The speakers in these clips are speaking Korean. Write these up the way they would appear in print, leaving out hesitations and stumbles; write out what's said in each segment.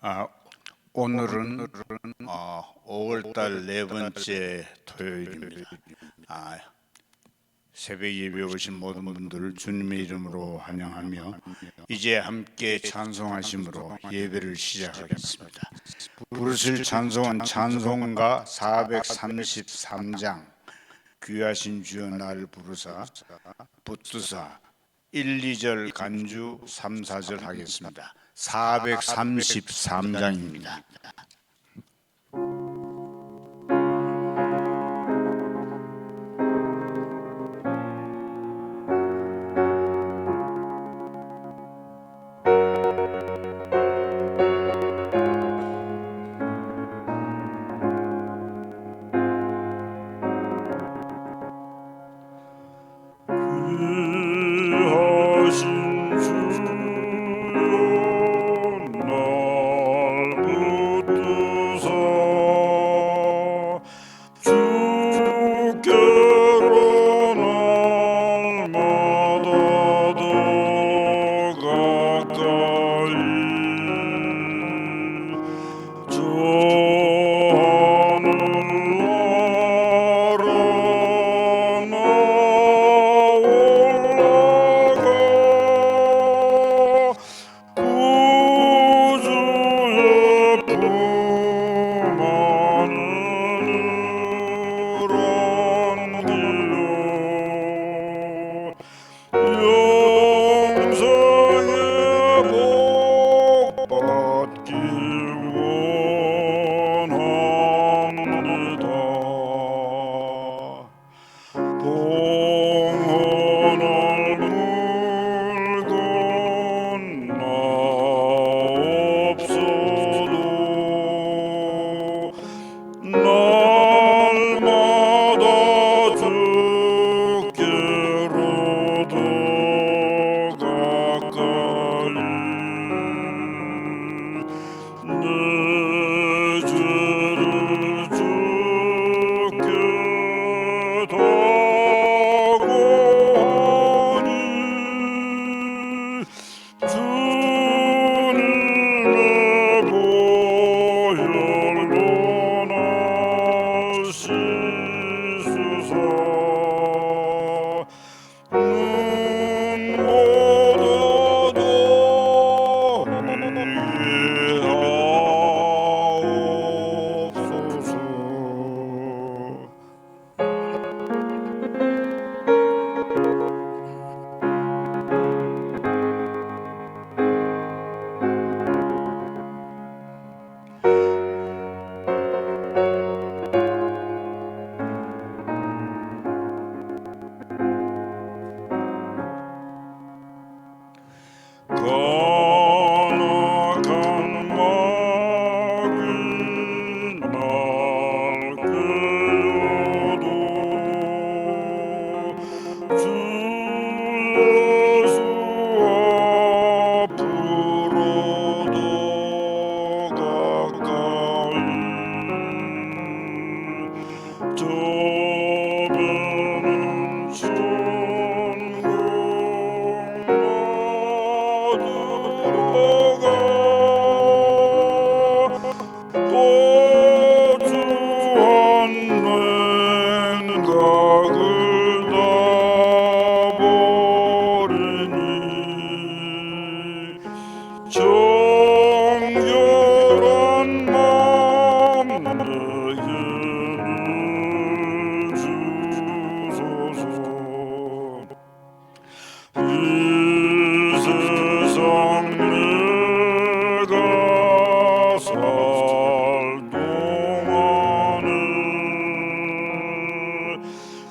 아, 오늘은 5월달 네 번째 토요일입니다. 새벽 예배 오신 모든 분들을 주님의 이름으로 환영하며 이제 함께 찬송하심으로 예배를 시작하겠습니다. 부르실 찬송은 찬송가 433장 귀하신 주여 나를 부르사 붙드사 1, 2절 간주 3, 4절 하겠습니다. 433장입니다.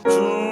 주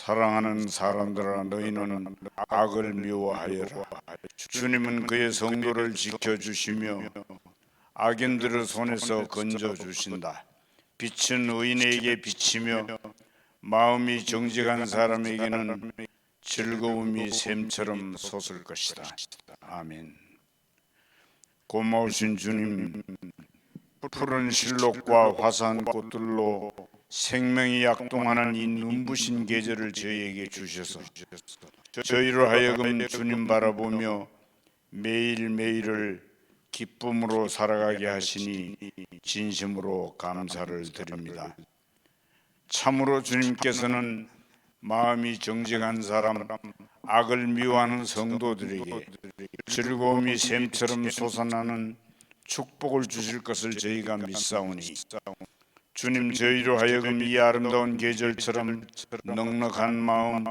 사랑하는 사람들아, 너희는 악을 미워하여라. 주님은 그의 성도를 지켜주시며 악인들의 손에서 건져주신다. 빛은 의인에게 비치며 마음이 정직한 사람에게는 즐거움이 샘처럼 솟을 것이다. 아멘. 고마우신 주님, 푸른 실록과 화사한 꽃들로 생명이 약동하는 이 눈부신 계절을 저희에게 주셔서 저희로 하여금 주님 바라보며 매일매일을 기쁨으로 살아가게 하시니 진심으로 감사를 드립니다. 참으로 주님께서는 마음이 정직한 사람, 악을 미워하는 성도들에게 즐거움이 샘처럼 솟아나는 축복을 주실 것을 저희가 믿사오니 주님, 저희로 하여금 이 아름다운 계절처럼 넉넉한 마음,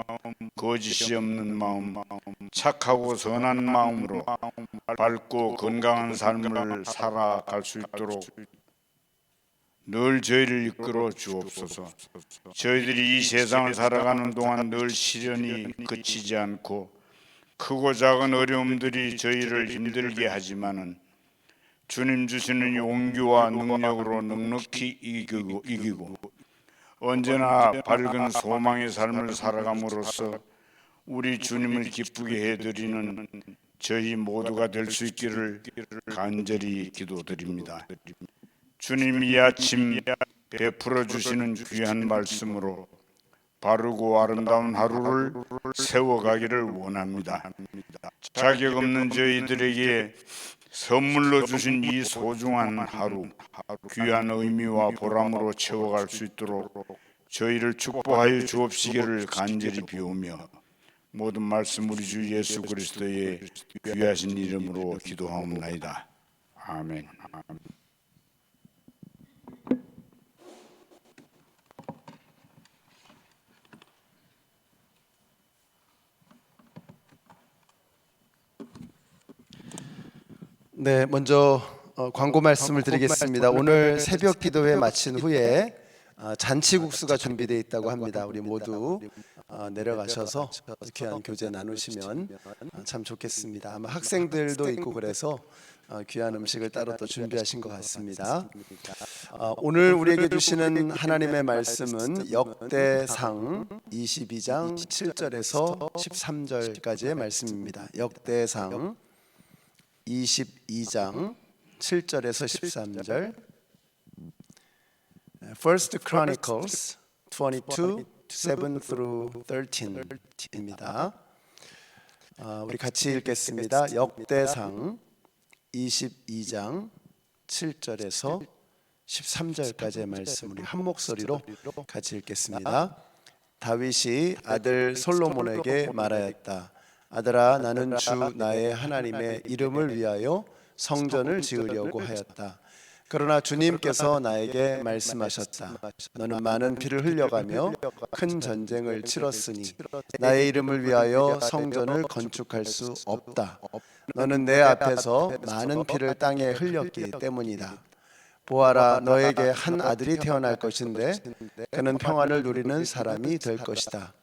거짓이 없는 마음, 착하고 선한 마음으로 밝고 건강한 삶을 살아갈 수 있도록 늘 저희를 이끌어 주옵소서. 저희들이 이 세상을 살아가는 동안 늘 시련이 그치지 않고 크고 작은 어려움들이 저희를 힘들게 하지만은 주님 주시는 용기와 능력으로 넉넉히 이기고 언제나 밝은 소망의 삶을 살아감으로써 우리 주님을 기쁘게 해드리는 저희 모두가 될 수 있기를 간절히 기도드립니다. 주님, 이 아침 베풀어 주시는 귀한 말씀으로 바르고 아름다운 하루를 세워가기를 원합니다. 자격 없는 저희들에게 선물로 주신 이 소중한 하루, 귀한 의미와 보람으로 채워갈 수 있도록 저희를 축복하여 주옵시기를 간절히 비우며 모든 말씀 우리 주 예수 그리스도의 귀하신 이름으로 기도하옵나이다. 아멘. 네, 먼저 광고 말씀을 드리겠습니다. 오늘 새벽 기도회 마친 후에 잔치국수가 준비되어 있다고 합니다. 우리 모두 내려가셔서 귀한 교제 나누시면 참 좋겠습니다. 아마 학생들도 있고 그래서 귀한 음식을 따로 또 준비하신 것 같습니다. 오늘 우리에게 주시는 하나님의 말씀은 역대상 22장 7절에서 13절까지의 말씀입니다. 역대상 22장 7절에서 13절, First Chronicles 22, 7 through 13입니다. 우리 같이 읽겠습니다. 역대상 22장 7절에서 13절까지의 말씀 우리 한 목소리로 같이 읽겠습니다. 다윗이 아들 솔로몬에게 말하였다. 아들아, 나는 주 나의 하나님의 이름을 위하여 성전을 지으려고 하였다. 그러나 주님께서 나에게 말씀하셨다. 너는 많은 피를 흘려가며 큰 전쟁을 치렀으니 나의 이름을 위하여 성전을 건축할 수 없다. 너는 내 앞에서 많은 피를 땅에 흘렸기 때문이다. 보아라, 너에게 한 아들이 태어날 것인데 그는 평안을 누리는 사람이 될 것이다.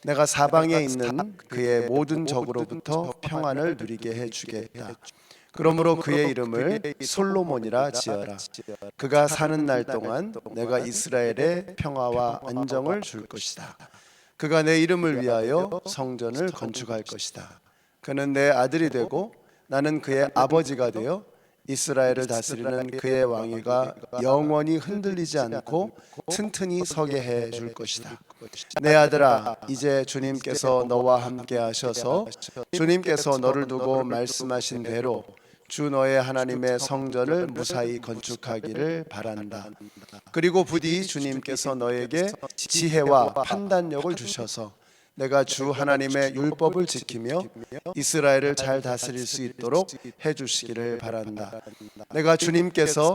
내가 사방에 있는 그의 모든 적으로부터 평안을 누리게 해주겠다. 그러므로 그의 이름을 솔로몬이라 지어라. 그가 사는 날 동안 내가 이스라엘에 평화와 안정을 줄 것이다. 그가 내 이름을 위하여 성전을 건축할 것이다. 그는 내 아들이 되고 나는 그의 아버지가 되어 이스라엘을 다스리는 그의 왕위가 영원히 흔들리지 않고 튼튼히 서게 해 줄 것이다. 내 아들아, 이제 주님께서 너와 함께 하셔서 주님께서 너를 두고 말씀하신 대로 주 너의 하나님의 성전을 무사히 건축하기를 바란다. 그리고 부디 주님께서 너에게 지혜와 판단력을 주셔서 내가 주 하나님의 율법을 지키며 이스라엘을 잘 다스릴 수 있도록 해주시기를 바란다. 내가 주님께서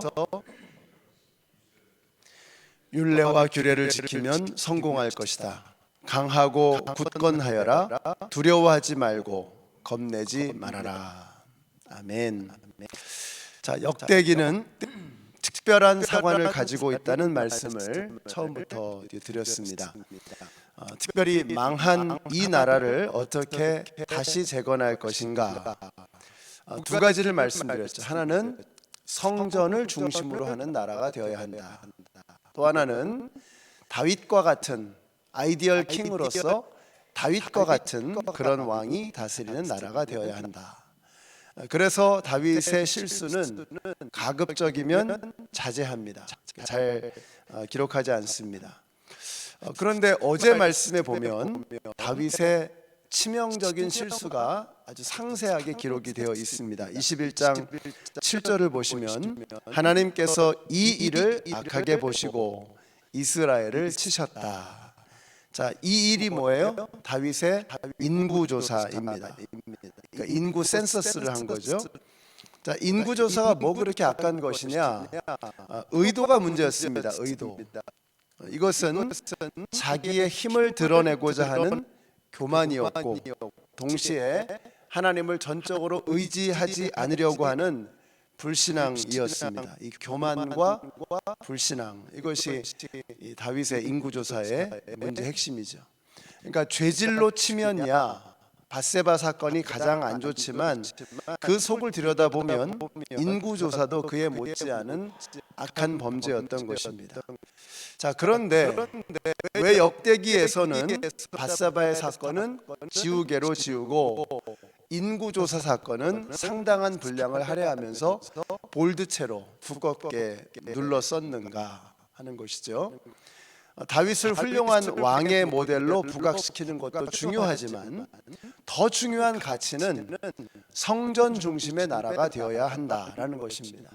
율례와 규례를 지키면 성공할 것이다. 강하고 굳건하여라. 두려워하지 말고 겁내지 말아라. 아멘. 자, 역대기는 특별한 사관을 가지고 있다는 말씀을 처음부터 드렸습니다. 특별히 망한 이 나라를 어떻게 다시 재건할 것인가. 두 가지를 말씀드렸죠. 하나는 성전을 중심으로 하는 나라가 되어야 한다. 또 하나는 다윗과 같은 아이디얼 킹으로서 다윗과 같은 그런 왕이 다스리는 나라가 되어야 한다. 그래서 다윗의 실수는 가급적이면 자제합니다. 잘 기록하지 않습니다. 그런데 어제 말씀에 보면 다윗의 치명적인 실수가 아주 상세하게 기록이 되어 있습니다. 21장 7절을 보시면 하나님께서 이 일을 악하게 보시고 이스라엘을 치셨다. 자, 이 일이 뭐예요? 다윗의 인구조사입니다. 그러니까 인구 센서스를 한 거죠. 자, 인구조사가 뭐 그렇게 악한 것이냐? 의도가 문제였습니다. 의도. 이것은 자기의 힘을 드러내고자 하는 교만이었고 동시에 하나님을 전적으로 의지하지 않으려고 하는 불신앙이었습니다. 이 교만과 불신앙, 이것이 이 다윗의 인구조사의 문제 핵심이죠. 그러니까 죄질로 치면야 밧세바 사건이 가장 안 좋지만 그 속을 들여다보면 인구조사도 그에 못지않은 악한 범죄였던 것입니다. 자, 그런데 왜 역대기에서는 밧세바의 사건은 지우개로 지우고 인구조사 사건은 상당한 분량을 할애하면서 볼드체로 두껍게 눌러 썼는가 하는 것이죠. 다윗을 훌륭한 왕의 모델로 부각시키는 것도 중요하지만 더 중요한 가치는 성전 중심의 나라가 되어야 한다라는 것입니다.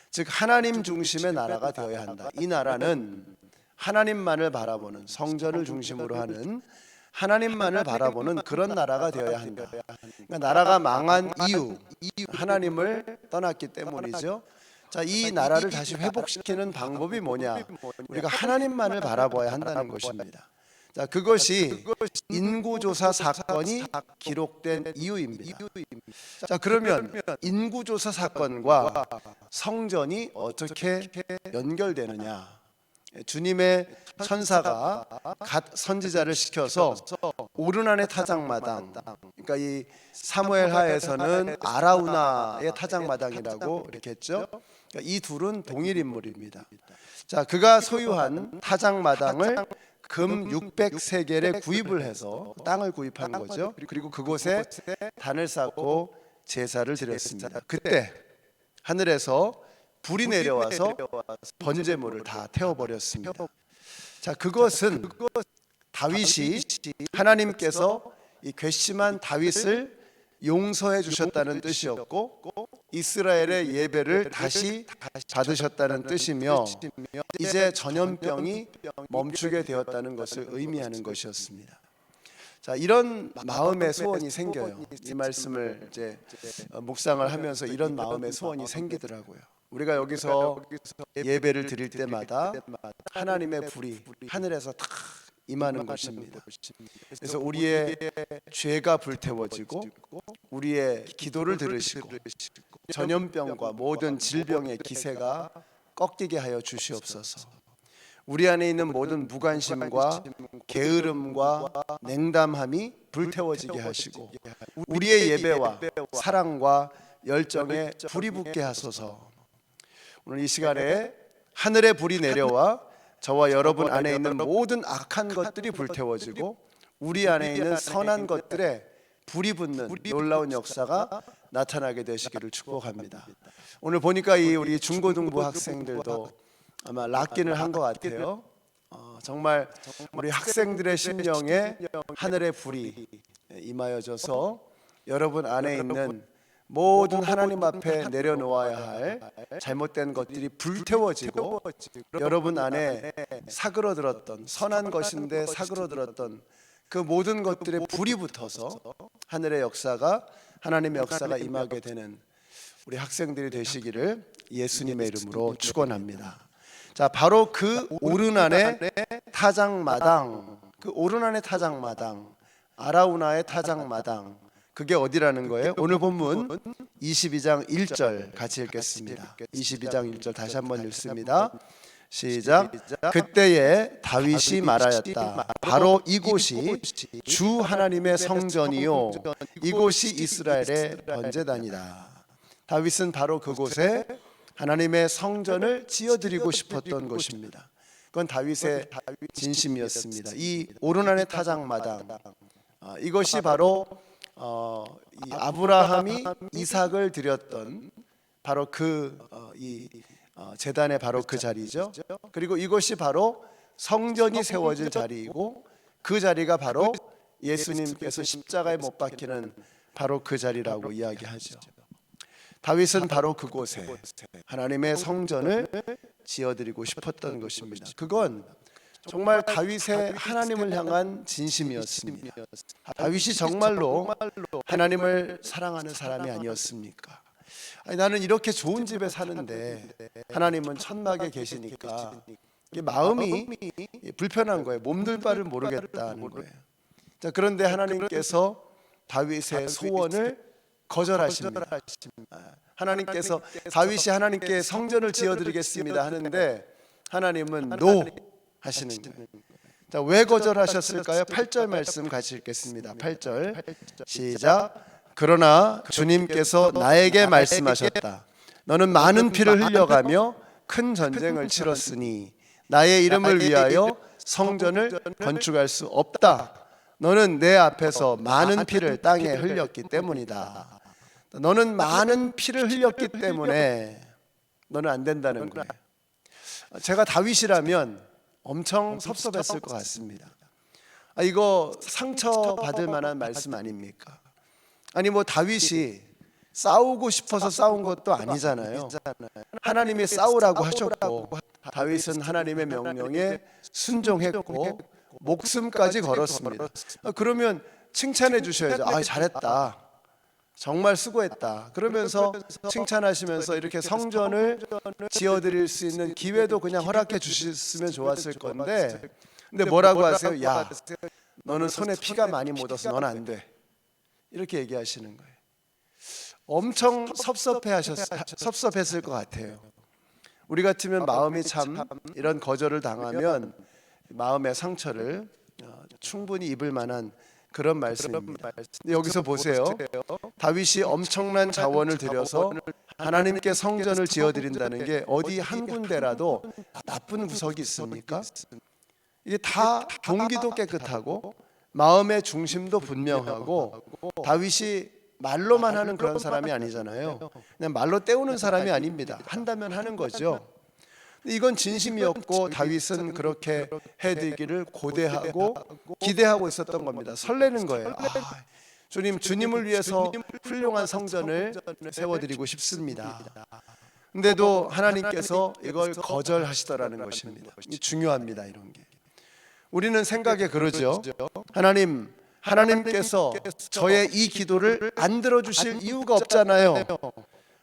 즉 하나님 중심의 나라가 되어야 한다. 이 나라는 하나님만을 바라보는, 성전을 중심으로 하는 하나님만을 바라보는 그런 나라가 되어야 한다. 그러니까 나라가 망한 이유, 하나님을 떠났기 때문이죠. 자, 이 나라를 다시 회복시키는 방법이 뭐냐? 우리가 하나님만을 바라봐야 한다는 것입니다. 자, 그것이 인구조사 사건이 기록된 이유입니다. 자, 그러면 인구조사 사건과 성전이 어떻게 연결되느냐? 주님의 천사가 갓 선지자를 시켜서 오르난의 타작마당, 그러니까 이 사무엘하에서는 아라우나의 타작마당이라고 이렇게 했죠. 그러니까 이 둘은 동일 인물입니다. 자, 그가 소유한 타작마당을 금 600세겔에 구입을 해서 땅을 구입한 거죠. 그리고 그곳에 단을 쌓고 제사를 드렸습니다. 그때 하늘에서 불이 내려와서 번제물을 다 태워버렸습니다. 자, 그것은 다윗이 하나님께서 이 괘씸한 다윗을 용서해 주셨다는 뜻이었고 이스라엘의 예배를 다시 받으셨다는 뜻이며 이제 전염병이 멈추게 되었다는 것을 의미하는 것이었습니다. 자, 이런 마음의 소원이 생겨요. 이 말씀을 이제 묵상을 하면서 이런 마음의 소원이 생기더라고요. 우리가 여기서 예배를 드릴 때마다 하나님의 불이 하늘에서 탁 임하는 것입니다. 그래서 우리의 죄가 불태워지고 우리의 기도를 들으시고 전염병과 모든 질병의 기세가 꺾이게 하여 주시옵소서. 우리 안에 있는 모든 무관심과 게으름과 냉담함이 불태워지게 하시고 우리의 예배와 사랑과 열정에 불이 붙게 하소서. 오늘 이 시간에 하늘의 불이 내려와 저와 여러분 안에 있는 모든 악한 것들이 불태워지고 우리 안에 있는 선한 것들에 불이 붙는 놀라운 역사가 나타나게 되시기를 축복합니다. 오늘 보니까 이 우리 중고등부 학생들도 아마 락기를 한 것 같아요. 정말 우리 학생들의 심령에 하늘의 불이 임하여져서 여러분 안에 있는 모든 하나님 앞에 내려놓아야 할 잘못된 것들이 불태워지고 여러분 안에 사그러들었던 선한 것인데 사그러들었던 그 모든 것들에 불이 붙어서 하늘의 역사가 하나님의 역사가 임하게 되는 우리 학생들이 되시기를 예수님의 이름으로 축원합니다. 자, 바로 그 오르난의 타작마당, 그 오르난의 타작마당, 아라우나의 타작마당, 그게 어디라는 거예요? 오늘 본문 22장 1절 같이 읽겠습니다. 22장 1절 다시 한번 읽습니다. 시작. 그때에 다윗이 말하였다. 바로 이곳이 주 하나님의 성전이요 이곳이 이스라엘의 번제단이다. 다윗은 바로 그곳에 하나님의 성전을 지어드리고 싶었던 곳입니다. 그건 다윗의 진심이었습니다. 이 오르난의 타작마당, 이것이 바로 이 아브라함이 이삭을 드렸던 바로 이 제단의 바로 그 자리죠. 그리고 이것이 바로 성전이 세워질 자리이고 그 자리가 바로 예수님께서 십자가에 못 박히는 바로 그 자리라고 이야기하죠. 다윗은 바로 그곳에 하나님의 성전을 지어드리고 싶었던 것입니다. 그건 정말 다윗의 하나님을 향한 진심이었습니다. 다윗이 정말로 하나님을 사랑하는 사람이 아니었습니까? 아니, 나는 이렇게 좋은 집에 사는데 하나님은 천막에 계시니까 마음이 불편한 거예요. 몸둘 바를 모르겠다는 거예요. 자, 그런데 하나님께서 다윗의 소원을 거절하십니다. 하나님께서 다윗이 하나님께 성전을 지어드리겠습니다 하는데 하나님은 노 하시는 거예요. 자, 왜 거절하셨을까요? 8절 말씀 같이 읽겠습니다. 8절 시작. 그러나 주님께서 나에게 말씀하셨다. 너는 많은 피를 흘려가며 큰 전쟁을 치렀으니 나의 이름을 위하여 성전을 건축할 수 없다. 너는 내 앞에서 많은 피를 땅에 흘렸기 때문이다. 너는 많은 피를 흘렸기 때문에 너는 안 된다는 거예요. 제가 다윗이라면 엄청 섭섭했을 것 같습니다. 이거 상처 받을 만한 말씀 아닙니까? 아니 뭐 다윗이 싸우고 싶어서 싸운 것도 아니잖아요. 하나님이 싸우라고 하셨고 다윗은 하나님의 명령에 순종했고 목숨까지 걸었습니다. 그러면 칭찬해 주셔야죠. 잘했다. 정말 수고했다. 그러면서 칭찬하시면서 이렇게 성전을 지어드릴 수 있는 기회도 그냥 허락해 주셨으면 좋았을 건데, 근데 뭐라고 하세요? 야, 너는 손에 피가 많이 묻어서 넌 안 돼. 이렇게 얘기하시는 거예요. 엄청 섭섭했을 것 같아요. 우리 같으면 마음이 참 이런 거절을 당하면 마음의 상처를 충분히 입을 만한 그런 말씀입니다. 여기서 보세요. 다윗이 엄청난 자원을 들여서 하나님께 성전을 지어드린다는 게 어디 한 군데라도 나쁜 구석이 있습니까? 이게 다 동기도 깨끗하고 마음의 중심도 분명하고 다윗이 말로만 하는 그런 사람이 아니잖아요. 그냥 말로 때우는 사람이 아닙니다. 한다면 하는 거죠. 이건 진심이었고 다윗은 그렇게 해드리기를 고대하고 기대하고 있었던 겁니다. 설레는 거예요. 주님을 위해서 훌륭한 성전을 세워드리고 싶습니다. 근데도 하나님께서 이걸 거절하시더라는 것입니다. 중요합니다. 이런 게 우리는 생각에 그러죠. 하나님께서 저의 이 기도를 안 들어주실 이유가 없잖아요.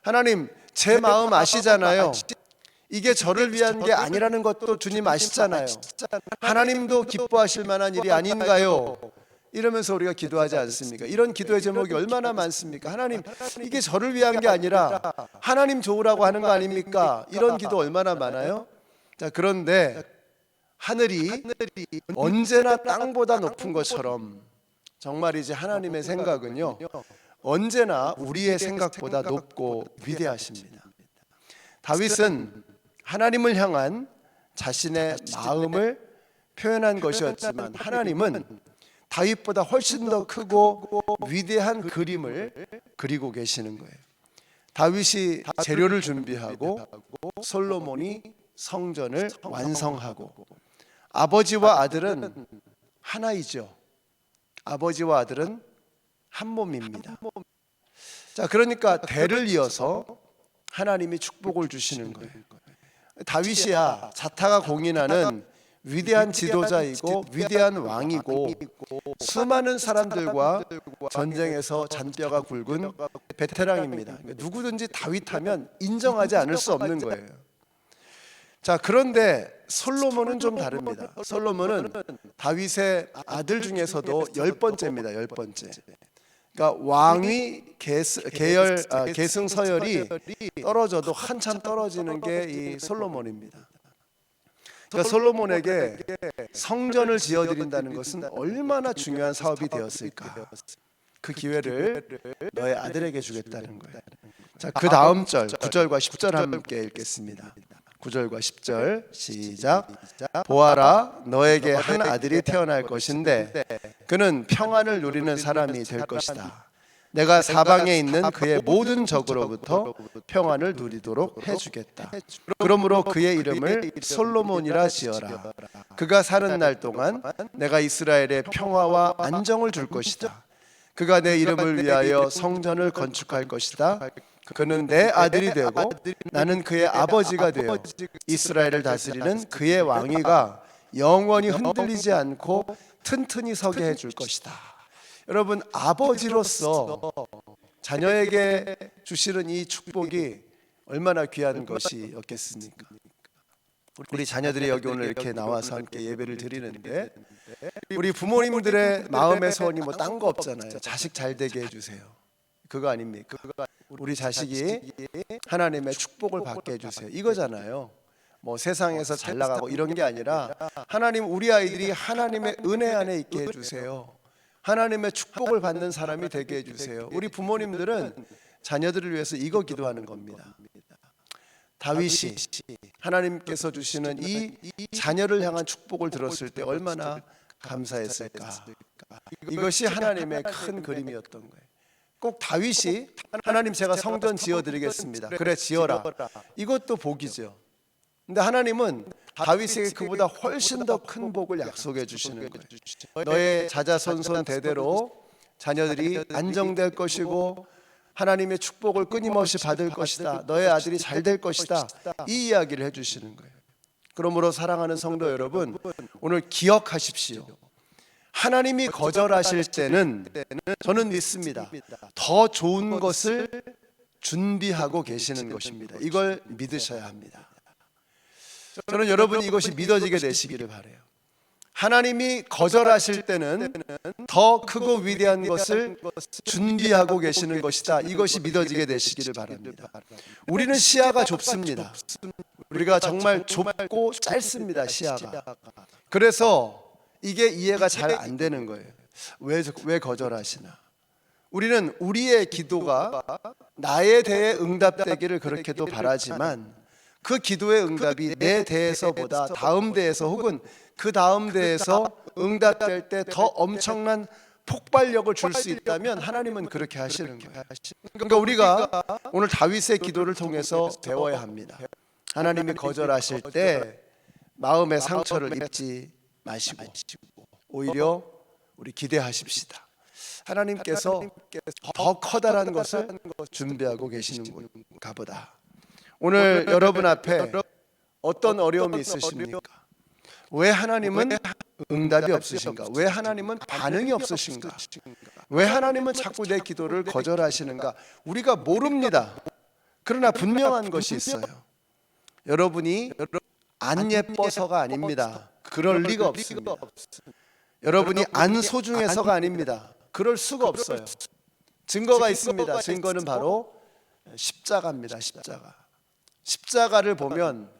하나님 제 마음 아시잖아요. 이게 저를 위한 게 아니라는 것도 주님 아시잖아요. 하나님도 기뻐하실 만한 일이 아닌가요? 이러면서 우리가 기도하지 않습니까? 이런 기도의 제목이 얼마나 많습니까? 하나님, 이게 저를 위한 게 아니라 하나님 좋으라고 하는 거 아닙니까? 이런 기도 얼마나 많아요? 자, 그런데 하늘이 언제나 땅보다 높은 것처럼 정말이지 하나님의 생각은요 언제나 우리의 생각보다 높고 위대하십니다. 다윗은 하나님을 향한 자신의 마음을 표현한 것이었지만 하나님은 다윗보다 훨씬 더 크고 위대한 그림을 그리고 계시는 거예요. 다윗이 재료를 준비하고 솔로몬이 성전을 완성하고 아버지와 아들은 하나이죠. 아버지와 아들은 한 몸입니다. 자, 그러니까 대를 이어서 하나님이 축복을 주시는 거예요. 다윗이야 자타가 공인하는 위대한 지도자이고 위대한 왕이고 수많은 사람들과 전쟁에서 잔뼈가 굵은 베테랑입니다. 누구든지 다윗하면 인정하지 않을 수 없는 거예요. 자, 그런데 솔로몬은 좀 다릅니다. 솔로몬은 다윗의 아들 중에서도 10번째입니다. 10번째. 그러니까 왕위 계승 서열이 떨어져도 한참 떨어지는 게 이 솔로몬입니다. 그러니까 솔로몬에게 성전을 지어드린다는 것은 얼마나 중요한 사업이 되었을까. 그 기회를 너의 아들에게 주겠다는 거예요. 자, 그 다음 절 9절과 10절 함께 읽겠습니다. 9절과 10절 시작. 보아라, 너에게 한 아들이 태어날 것인데 그는 평안을 누리는 사람이 될 것이다. 내가 사방에 있는 그의 모든 적으로부터 평안을 누리도록 해주겠다. 그러므로 그의 이름을 솔로몬이라 지어라. 그가 사는 날 동안 내가 이스라엘에 평화와 안정을 줄 것이다. 그가 내 이름을 위하여 성전을 건축할 것이다. 그는 내 아들이 되고 나는 그의 아버지가 되어 이스라엘을 다스리는 그의 왕위가 영원히 흔들리지 않고 튼튼히 서게 해줄 것이다. 여러분, 아버지로서 자녀에게 주시는 이 축복이 얼마나 귀한 것이었겠습니까? 우리 자녀들이 여기 오늘 이렇게 나와서 함께 예배를 드리는데 우리 부모님들의 마음의 소원이 뭐 딴 거 없잖아요. 자식 잘 되게 해주세요. 그거 아닙니까? 우리 자식이 하나님의 축복을 받게 해주세요. 이거잖아요. 뭐 세상에서 잘 나가고 이런 게 아니라 하나님, 우리 아이들이 하나님의 은혜 안에 있게 해주세요. 하나님의 축복을 받는 사람이 되게 해주세요. 우리 부모님들은 자녀들을 위해서 이거 기도하는 겁니다. 다윗이 하나님께서 주시는 이 자녀를 향한 축복을 들었을 때 얼마나 감사했을까. 이것이 하나님의 큰 그림이었던 거예요. 꼭 다윗이 하나님, 제가 성전 지어드리겠습니다. 그래, 지어라. 이것도 복이죠. 근데 하나님은 다윗에게 그보다 훨씬 더 큰 복을 약속해 주시는 거예요. 너의 자자손손 대대로 자녀들이 안정될 것이고 하나님의 축복을 끊임없이 받을 것이다. 너의 아들이 잘 될 것이다. 이 이야기를 해주시는 거예요. 그러므로 사랑하는 성도 여러분, 오늘 기억하십시오. 하나님이 거절하실 때는 저는 믿습니다. 더 좋은 것을 준비하고 계시는 것입니다. 이걸 믿으셔야 합니다. 저는 여러분이 이것이 믿어지게 되시기를 바라요. 하나님이 거절하실 때는 더 크고 위대한 것을 준비하고 계시는 것이다. 이것이 믿어지게 되시기를 바랍니다. 우리는 시야가 좁습니다. 우리가 정말 좁고 짧습니다. 시야가. 그래서 이게 이해가 잘 안 되는 거예요. 왜 거절하시나? 우리는 우리의 기도가 나에 대해 응답되기를 그렇게도 바라지만 그 기도의 응답이 내 대에서보다 다음 대에서 혹은 그 다음 대에서 응답될 때 더 엄청난 폭발력을 줄 수 있다면 하나님은 그렇게 하시는 거예요. 그러니까 우리가 오늘 다윗의 기도를 통해서 배워야 합니다. 하나님이 거절하실 때 마음의 상처를 입지 마시고 오히려 우리 기대하십시다. 하나님께서 더 커다란 것을 준비하고 계시는가 보다. 오늘 여러분 앞에 어떤 어려움이 있으십니까? 왜 하나님은 응답이 없으신가? 왜 하나님은 반응이 없으신가? 왜 하나님은 자꾸 내 기도를 거절하시는가? 우리가 모릅니다. 그러나 분명한 것이 있어요. 여러분이 안 예뻐서가 아닙니다. 그럴 리가 없습니다. 여러분이 안 소중해서가 아닙니다. 그럴 수가 없어요. 증거가 있습니다. 증거는 바로 십자가입니다. 십자가를 보면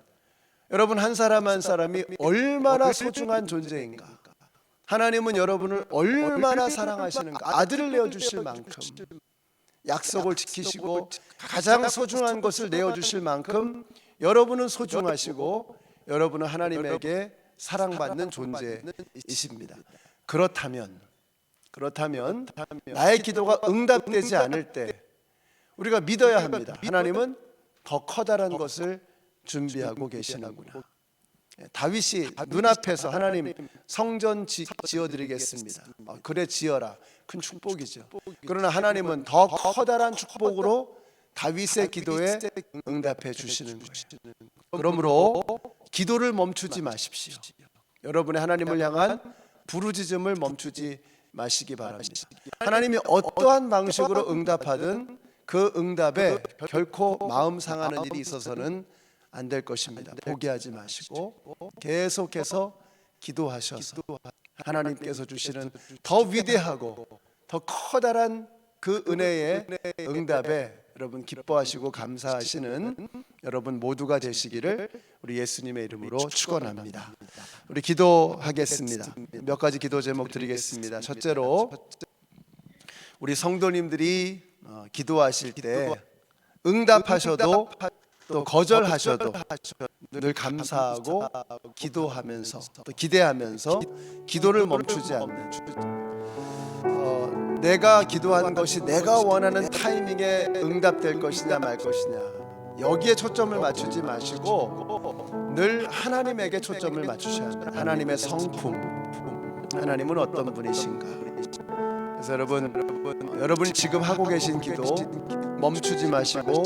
여러분 한 사람 한 사람이 얼마나 소중한 존재인가. 하나님은 여러분을 얼마나 사랑하시는가. 아들을 내어주실 만큼 약속을 지키시고 가장 소중한 것을 내어주실 만큼 여러분은 소중하시고 여러분은 하나님에게 사랑받는 존재이십니다. 그렇다면 나의 기도가 응답되지 않을 때 우리가 믿어야 합니다. 하나님은 더 커다란 것을 준비하고 계시는구나. 다윗이 눈앞에서 하나님 성전 지어드리겠습니다. 그래, 지어라. 큰 축복이죠. 그러나 하나님은 더 커다란 축복으로 다윗의 기도에 응답해 주시는 거예요. 그러므로 기도를 멈추지 마십시오. 여러분의 하나님을 향한 부르짖음을 멈추지 마시기 바랍니다. 하나님이 어떠한 방식으로 응답하든 그 응답에 결코 마음 상하는 일이 있어서는 안 될 것입니다. 포기하지 마시고 계속해서 기도하셔서 하나님께서 주시는 더 위대하고 더 커다란 그 은혜의 응답에 여러분 기뻐하시고 감사하시는 여러분 모두가 되시기를 우리 예수님의 이름으로 축원합니다. 우리 기도하겠습니다. 몇 가지 기도 제목 드리겠습니다. 첫째로 우리 성도님들이 기도하실 때 응답하셔도 또 거절하셔도 늘 감사하고 기도하면서 또 기대하면서 기도를 멈추지 않는, 내가 기도한 것이 내가 원하는 타이밍에 응답될 것이냐 말 것이냐 여기에 초점을 맞추지 마시고 늘 하나님에게 초점을 맞추셔야 합니다. 하나님의 성품, 하나님은 어떤 분이신가. 그래서 여러분이 지금 하고 계신 기도 멈추지 마시고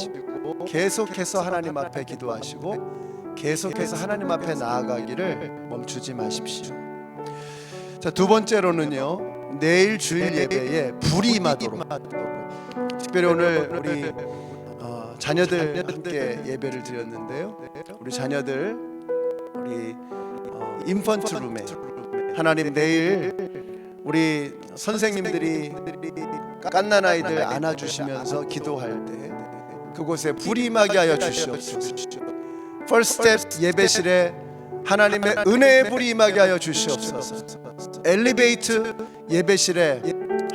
계속해서 하나님 앞에 기도하시고 계속해서 하나님 앞에 나아가기를 멈추지 마십시오. 자, 두 번째로는요, 내일 주일 예배에 불이 임하도록, 특별히 오늘 우리 자녀들 함께 예배를 드렸는데요, 우리 자녀들 우리 인펀트 룸에 하나님 내일 우리 선생님들이 갓난 아이들 안아주시면서 기도할 때 그곳에 불이 임하게 하여 주시옵소서. First Step 예배실에 하나님의 은혜의 불이 임하게 하여 주시옵소서. 엘리베이트 예배실에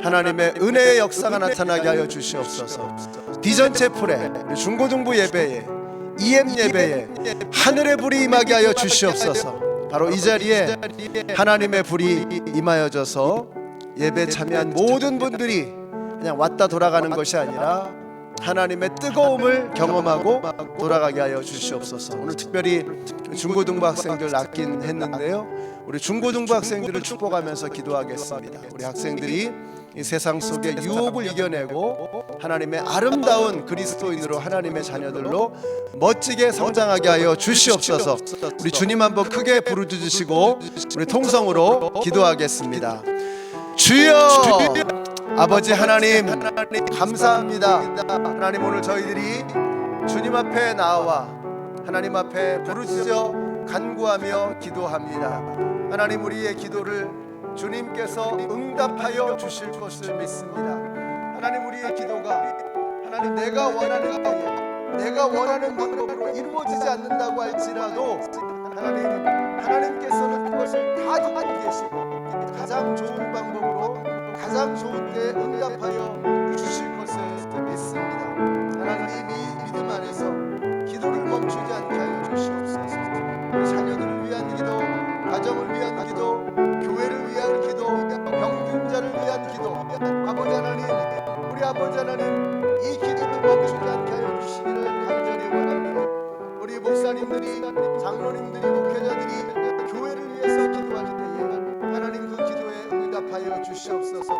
하나님의 은혜의 역사가 나타나게 하여 주시옵소서. 비전 채플에 중고등부 예배에 EM 예배에 하늘의 불이 임하게 하여 주시옵소서. 바로 이 자리에 하나님의 불이 임하여져서 예배 참여한 모든 분들이 그냥 왔다 돌아가는 것이 아니라 하나님의 뜨거움을 경험하고 돌아가게 하여 주시옵소서. 오늘 특별히 중고등부 학생들 낫긴 했는데요, 우리 중고등부 학생들을 축복하면서 기도하겠습니다. 우리 학생들이 이 세상 속의 유혹을 이겨내고 하나님의 아름다운 그리스도인으로 하나님의 자녀들로 멋지게 성장하게 하여 주시옵소서. 우리 주님 한번 크게 부르짖으시고 우리 통성으로 기도하겠습니다. 주여! 아버지 하나님 감사합니다. 하나님 오늘 저희들이 주님 앞에 나와 하나님 앞에 부르짖어 간구하며 기도합니다. 하나님 우리의 기도를 주님께서 응답하여 주실 것을 믿습니다. 하나님 우리의 기도가 하나님 내가 원하는 때에 내가 원하는 방법으로 이루어지지 않는다고 할지라도 하나님께서는 그것을 다 듣고 계시고 가장 좋은 방법으로 가장 좋은 때에 응답하여 주실 것을 믿습니다. 하나님 이 믿음 안에서 기도를 멈추지 않게 하여 주시옵소서. 우리 자녀들을 위한 기도, 가정을 위한 기도, 교회를 위한 기도, 병든 자를 위한 기도, 아버지 하나님, 우리 아버지 하나님 이 기도를 멈추지 않게 하여 주시기를 간절히 원합니다. 우리 목사님들이, 장로님들이, 목회자들이 교회를 위해서 기도할 때에 하나님 그 기도에 응답하여 주시옵소서.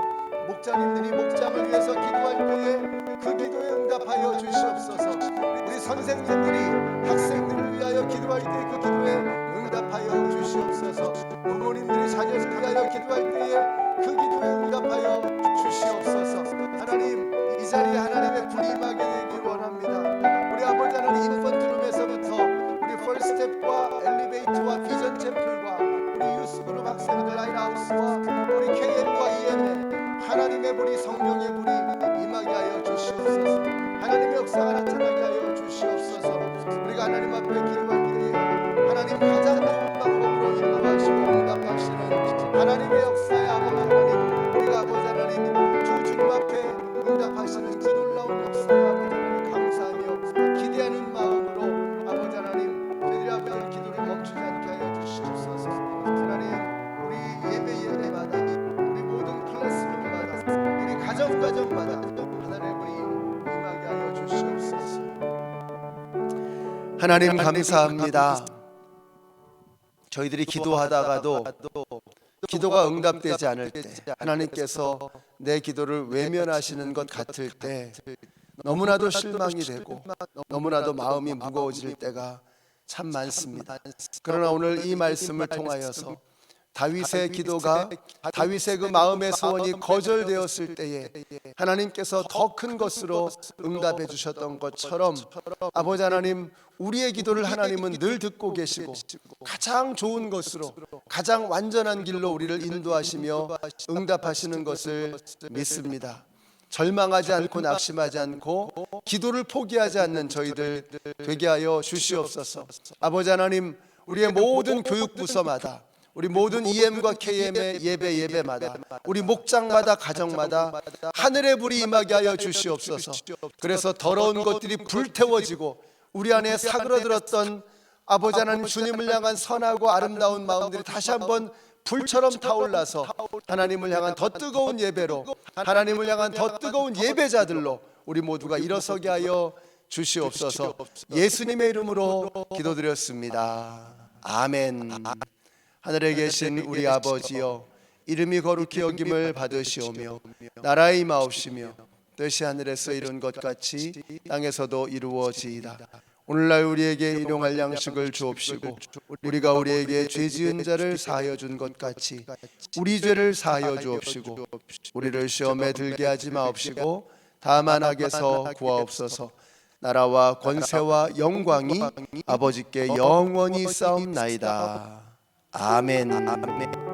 목자님들이 목장을 위해서 기도할 때에 그 기도에 응답하여 주시옵소서. 우리 선생님들이 학생들을 위하여 기도할 때 그 기도에 응답하여 주시옵소서. 부모님들이 자녀를 위하여 기도할 때에 그 기도에 응답하여 주시옵소서. 하나님 이 자리에 하나님의 불이 임하게 되길 원합니다. 우리 아버지 하나님 인펀트룸에서부터 우리 펄스텝과 엘리베이터와 비전 챔플과 우리 유스그룹 학생들 라인하우스와 우리 KM과 EM에 하나님의 불이 성령의 불이 임하게 하여 주시옵소서. 하나님의 역사가 나타나게 하여 주시옵소서. 우리가 하나님 앞에 기도할 때에 하나님 가장 좋은 방법으로 인도하시고 응답하시는 하나님의 역사의 아버지 하나님, 우리가 아버지 하나님 주님 앞에 응답하시는 그 놀라운 역사의 아버지 하나님 감사하며 기대하는 마음으로 아버지 하나님 저희들이 앞에 기도를 멈추지 않게 하여 주시옵소서. 하나님 우리 예배마다 우리 모든 클래스룸마다 우리 가정마다 하나님의 불이 임하게 하여 주시옵소서. 하나님 감사합니다. 저희들이 기도하다가도 기도가 응답되지 않을 때 하나님께서 내 기도를 외면하시는 것 같을 때 너무나도 실망이 되고 너무나도 마음이 무거워질 때가 참 많습니다. 그러나 오늘 이 말씀을 통하여서 다윗의 기도가 다윗의 그 마음의 소원이 거절되었을 때에 하나님께서 더 큰 것으로 응답해 주셨던 것처럼 아버지 하나님 우리의 기도를 하나님은 늘 듣고 계시고 가장 좋은 것으로 가장 완전한 길로 우리를 인도하시며 응답하시는 것을 믿습니다. 절망하지 않고 낙심하지 않고 기도를 포기하지 않는 저희들 되게 하여 주시옵소서. 아버지 하나님, 우리의 모든 교육부서마다, 우리 모든 EM과 KM의 예배마다, 우리 목장마다, 가정마다 하늘의 불이 임하게 하여 주시옵소서. 그래서 더러운 것들이 불태워지고 우리 안에 사그러들었던 아버지 하나님, 주님을 향한 선하고 아름다운 마음들이 다시 한번 불처럼 타올라서 하나님을 향한 더 뜨거운 예배로, 하나님을 향한 더 뜨거운 예배자들로 우리 모두가 일어서게 하여 주시옵소서. 예수님의 이름으로 기도드렸습니다. 아멘. 하늘에 계신 우리 아버지여, 이름이 거룩히 여김을 받으시오며 나라의 임하옵시며 뜻이 하늘에서 이룬 것 같이 땅에서도 이루어지이다. 오늘날 우리에게 일용할 양식을 주옵시고 우리가 우리에게 죄 지은 자를 사하여 준 것 같이 우리 죄를 사하여 주옵시고 우리를 시험에 들게 하지 마옵시고 다만 악에서 구하옵소서. 나라와 권세와 영광이 아버지께 영원히 싸움나이다. 아멘.